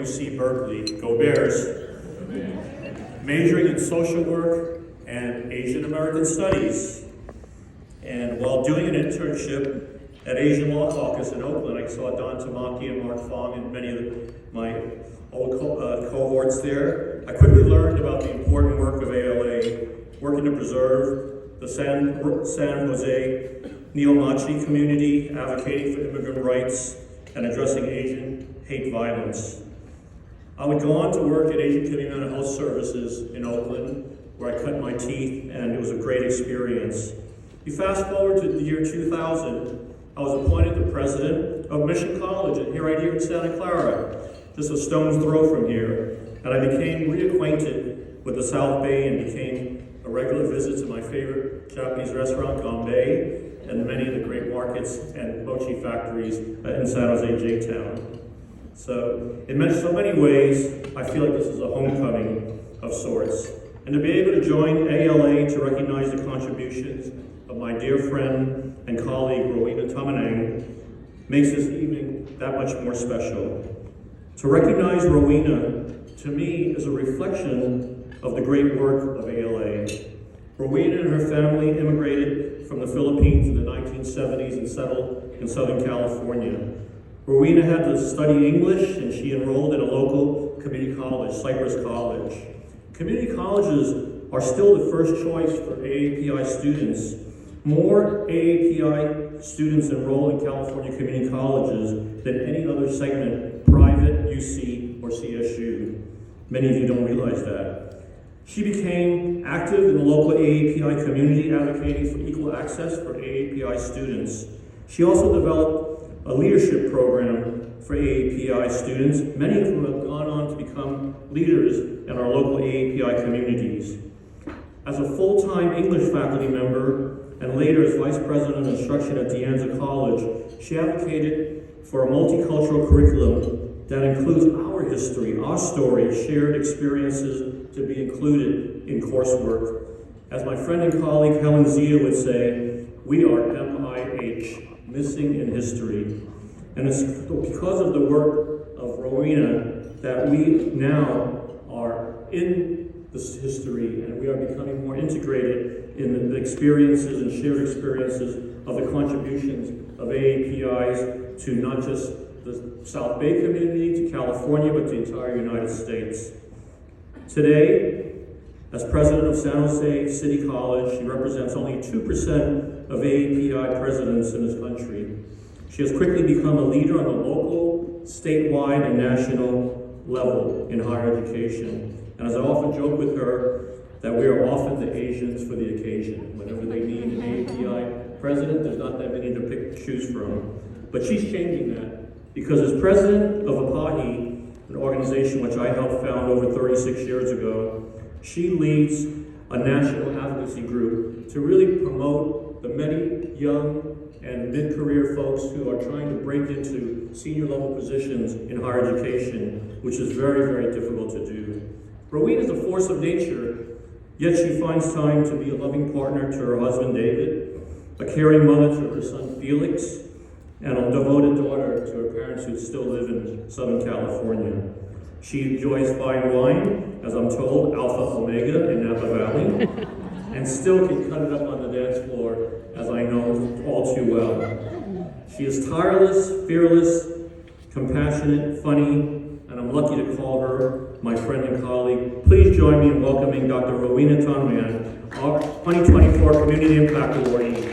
UC Berkeley. Go Bears! Majoring in social work and Asian American studies. And while doing an internship at Asian Law Caucus in Oakland, I saw Don Tamaki and Mark Fong and many of my old cohorts there. I quickly learned about the important work of ALA, working to preserve the San Jose Neo-Nazi community, advocating for immigrant rights, and addressing Asian hate violence. I would go on to work at Asian Community Mental Health Services in Oakland, where I cut my teeth, and it was a great experience. You fast forward to the year 2000, I was appointed the president of Mission College, and right here in Santa Clara, just a stone's throw from here. And I became reacquainted with the South Bay and became a regular visit to my favorite Japanese restaurant, Gombe, and many of the great markets and mochi factories in San Jose, J-Town. So, in so many ways, I feel like this is a homecoming of sorts. And to be able to join ALA to recognize the contributions of my dear friend and colleague, Rowena makes this evening that much more special. To recognize Rowena, to me, is a reflection of the great work of ALA. Rowena and her family immigrated from the Philippines in the 1970s and settled in Southern California. Rowena had to study English, and she enrolled in a local community college, Cypress College. Community colleges are still the first choice for AAPI students. More AAPI students enroll in California community colleges than any other segment, private, UC, or CSU. Many of you don't realize that. She became active in the local AAPI community, advocating for equal access for AAPI students. She also developed a leadership program for AAPI students, many of whom have gone on to become leaders in our local AAPI communities. As a full-time English faculty member, and later as Vice President of Instruction at De Anza College, she advocated for a multicultural curriculum that includes our history, our story, shared experiences to be included in coursework. As my friend and colleague Helen Zia would say, we are MIH, missing in history. And it's because of the work of Rowena that we now are in this history, and we are becoming more integrated in the experiences and shared experiences of the contributions of AAPIs to not just the South Bay community, to California, but the entire United States. Today, as president of San Jose City College, she represents only 2% of AAPI presidents in this country. She has quickly become a leader on a local, statewide, and national level in higher education. And as I often joke with her, that we are often the Asians for the occasion. Whenever they need an AAPI president, there's not that many to choose from. But she's changing that, because as president of APAHI, an organization which I helped found over 36 years ago, she leads a national advocacy group to really promote the many young and mid-career folks who are trying to break into senior level positions in higher education, which is very, very difficult to do. Rowena is a force of nature, yet she finds time to be a loving partner to her husband David, a caring mother to her son Felix, and a devoted daughter to her parents who still live in Southern California. She enjoys fine wine, as I'm told, Alpha Omega in Napa Valley, and still can cut it up on the dance floor, as I know all too well. She is tireless, fearless, compassionate, funny, and I'm lucky to call her my friend and colleague. Please join me in welcoming Dr. Rowena Tonman, our 2024 Community Impact Awardee.